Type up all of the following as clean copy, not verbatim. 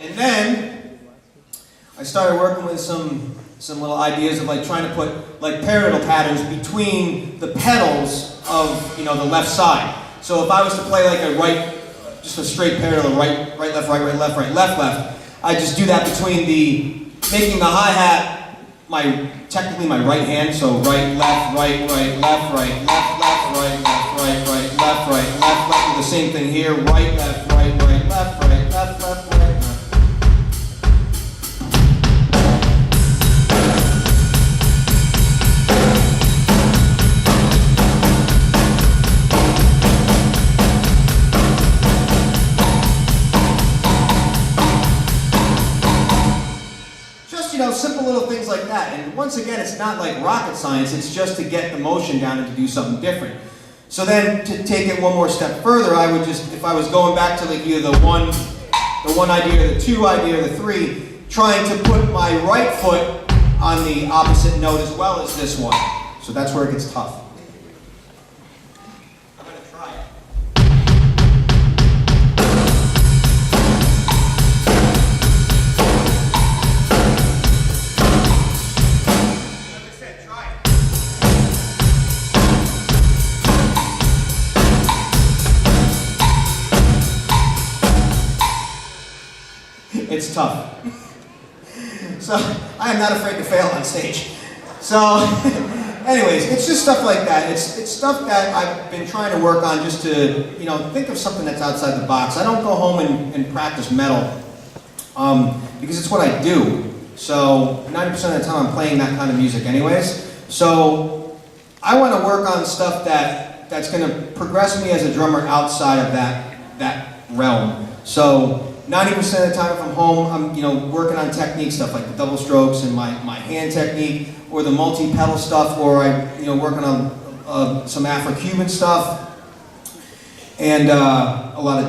And then I started working with some little ideas of like trying to put like paradiddle patterns between the pedals of the left side. So if I was to play like a just a straight paradiddle, right left, right left, right left left, I just do that between making the hi-hat technically my right hand, so right left left right left right left left right left. Do the same thing here, right left left left. Simple little things like that. And once again, it's not like rocket science, it's just to get the motion down and to do something different. So then, to take it one more step further, I would just, if I was going back to like either the one idea, or the two idea, or the three, trying to put my right foot on the opposite note as well as this one. So that's where it gets tough. I'm going to try it. It's tough. So, I am not afraid to fail on stage. So, anyways, it's just stuff like that. It's stuff that I've been trying to work on just to, think of something that's outside the box. I don't go home and practice metal because it's what I do. So, 90% of the time I'm playing that kind of music anyways. So, I want to work on stuff that's going to progress me as a drummer outside of that realm. So, 90% of the time if I'm home, I'm working on technique stuff like the double strokes and my hand technique, or the multi-pedal stuff, or I'm working on some Afro-Cuban stuff, and a lot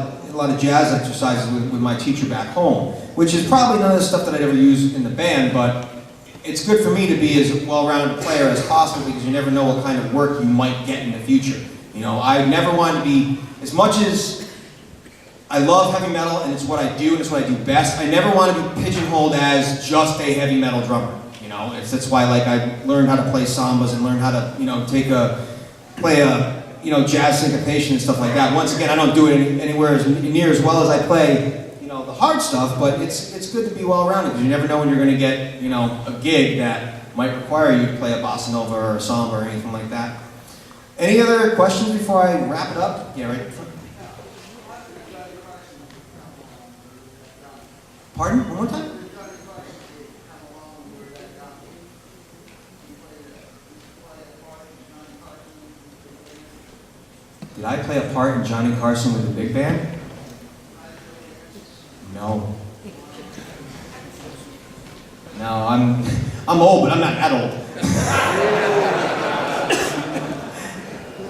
of jazz exercises with my teacher back home, which is probably none of the stuff that I'd ever use in the band, but it's good for me to be as well-rounded player as possible because you never know what kind of work you might get in the future. I never wanted to be, as much as I love heavy metal and it's what I do and it's what I do best, I never want to be pigeonholed as just a heavy metal drummer. That's why I learned how to play sambas and learned how to play a jazz syncopation and stuff like that. Once again, I don't do it anywhere near as well as I play the hard stuff, but it's good to be well-rounded because you never know when you're going to get a gig that might require you to play a bossa nova or a samba or anything like that. Any other questions before I wrap it up? Yeah, right. Pardon? One more time? Did I play a part in Johnny Carson with the big band? No. No, I'm old, but I'm not that old.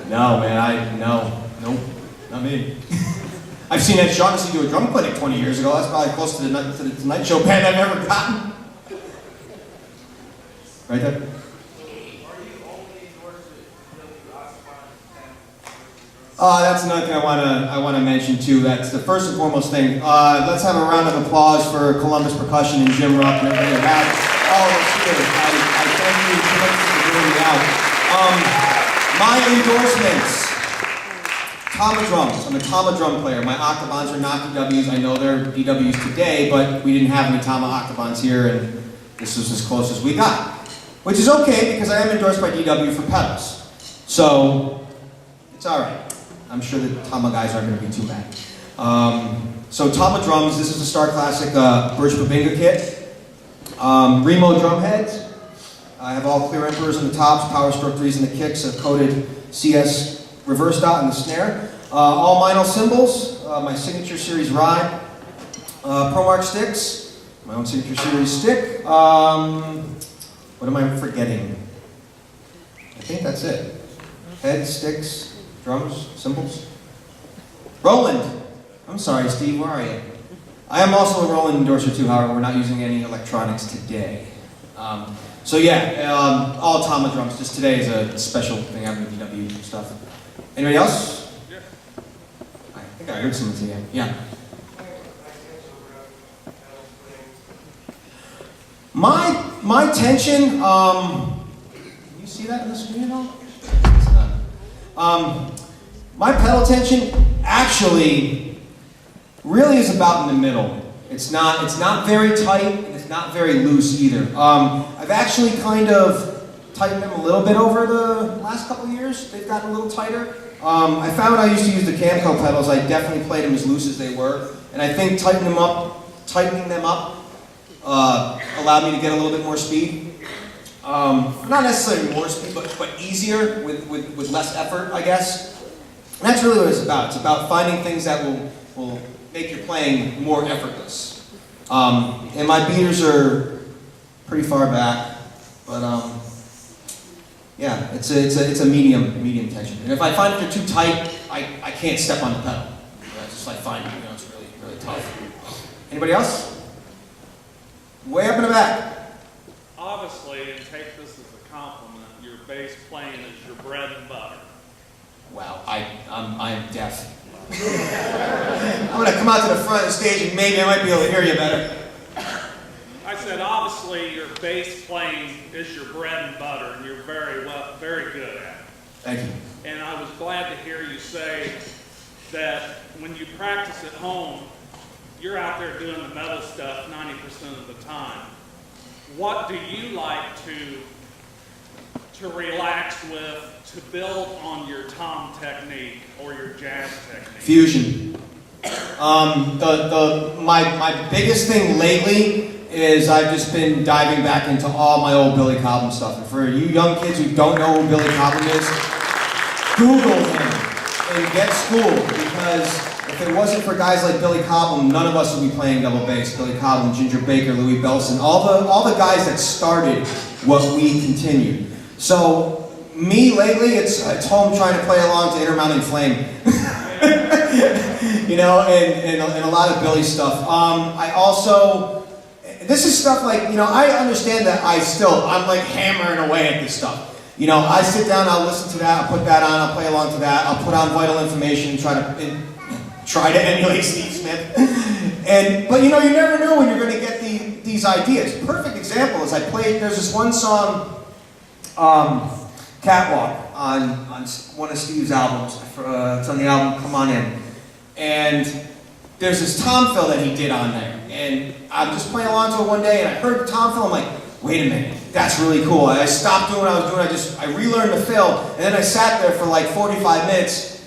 No, man, nope, not me. I've seen Ed Shaughnessy do a drum clinic 20 years ago. That's probably close to the Tonight Show band I've ever gotten. Right there. That's another thing I want to mention too. That's the first and foremost thing. Let's have a round of applause for Columbus Percussion and Jim Rupp and everybody that have all of us here. I thank you so much for doing me out. My endorsements. Tama drums. I'm a Tama drum player. My octavons are not DWs. I know they're DWs today, but we didn't have any Tama octavons here, and this was as close as we got. Which is okay, because I am endorsed by DW for pedals. So, it's alright. I'm sure the Tama guys aren't going to be too bad. So Tama drums, this is a Star Classic Birch Babinga kit. Remo drum heads. I have all clear emperors on the tops, power stroke 3s in the kicks, a coated CS reverse dot in the snare. All vinyl cymbals, my signature series ride. ProMark sticks, my own signature series stick. What am I forgetting? I think that's it. Heads, sticks, drums, cymbals. Roland! I'm sorry, Steve, where are you? I am also a Roland endorser too, however, we're not using any electronics today. So yeah, all Tama drums. Just today is a special thing having the DW stuff. Anybody else? Yeah. I think I heard someone say yeah. Yeah. My tension, can you see that on the screen at all? It's not. My pedal tension actually really is about in the middle. It's not very tight, and it's not very loose either. I've actually kind of tightened them a little bit over the last couple of years. They've gotten a little tighter. I found when I used to use the Camco pedals, I definitely played them as loose as they were, and I think tightening them up allowed me to get a little bit more speed. Not necessarily more speed, but easier with less effort, I guess. And that's really what it's about. It's about finding things that will make your playing more effortless. And my beaters are pretty far back, but yeah, it's a medium tension. And if I find that they're too tight, I can't step on the pedal. It's just like find it's really tough. Anybody else? Way up in the back. Obviously, and take this as a compliment, your bass playing is your bread and butter. Wow, I'm deaf. I'm gonna come out to the front of the stage and maybe I might be able to hear you better. I said, obviously, your bass playing is your bread and butter, and you're very good at it. Thank you. And I was glad to hear you say that when you practice at home, you're out there doing the metal stuff 90% of the time. What do you like to relax with, to build on your tom technique or your jazz technique? Fusion. My biggest thing lately is I've just been diving back into all my old Billy Cobham stuff. And for you young kids who don't know who Billy Cobham is, Google him and get schooled, because if it wasn't for guys like Billy Cobham, none of us would be playing double bass. Billy Cobham, Ginger Baker, Louis Bellson, all the guys that started what we continued. So me lately, it's home trying to play along to Intermounting Flame. You know, and a lot of Billy stuff. I also, this is stuff like, I understand that I'm like hammering away at this stuff. I sit down, I'll listen to that, I'll put that on, I'll play along to that, I'll put on Vital Information, try to emulate Steve Smith. But you never know when you're going to get these ideas. Perfect example is there's this one song, Catwalk, on one of Steve's albums. It's on the album Come On In. And there's this tom fill that he did on there. And I'm just playing along to it one day, and I heard the tom fill, I'm like, wait a minute, that's really cool. I stopped doing what I was doing, I relearned the fill, and then I sat there for like 45 minutes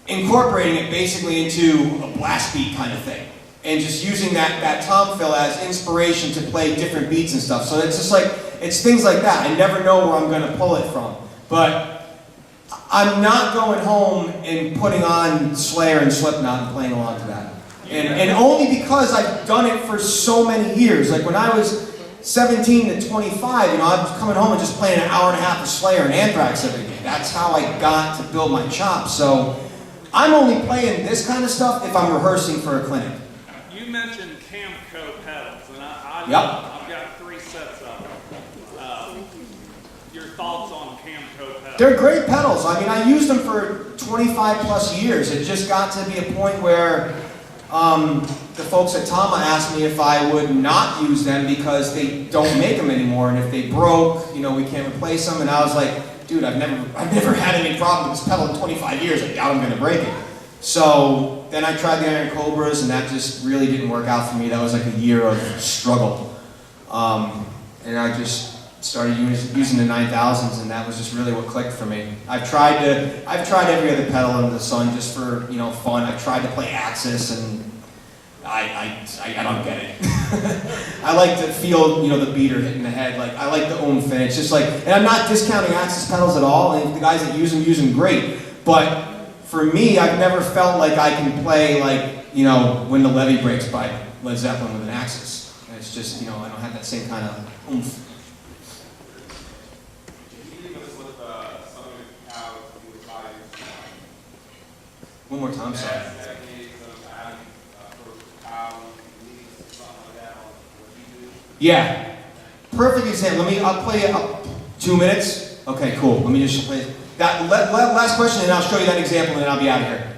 incorporating it basically into a blast beat kind of thing. And just using that tom fill as inspiration to play different beats and stuff. So it's just like, it's things like that. I never know where I'm going to pull it from. But I'm not going home and putting on Slayer and Slipknot and playing along to that. And only because I've done it for so many years. Like when I was 17 to 25, I was coming home and just playing an hour and a half of Slayer and Anthrax every day. That's how I got to build my chops. So I'm only playing this kind of stuff if I'm rehearsing for a clinic. You mentioned Camco pedals, and I've got 3 sets of them. Your thoughts on Camco pedals? They're great pedals. I used them for 25 plus years. It just got to be a point where the folks at Tama asked me if I would not use them because they don't make them anymore, and if they broke, we can't replace them. And I was like, dude, I've never had any problem with this pedal in 25 years. I doubt I'm going to break it. So then I tried the Iron Cobras, and that just really didn't work out for me. That was like a year of struggle. And I just started using the 9000s, and that was just really what clicked for me. I've tried every other pedal under the sun just for fun. I've tried to play Axis, and I don't get it. I like to feel the beater hitting the head. Like I like the oomph, and it's just like, and I'm not discounting Axis pedals at all. And the guys that use them great, but for me, I've never felt like I can play like When the Levee Breaks by Led Zeppelin with an Axis. And it's just I don't have that same kind of oomph. One more time, sorry. Yeah. Perfect example. I'll play it up 2 minutes. Okay, cool. Let me just play that last question, and I'll show you that example, and then I'll be out of here.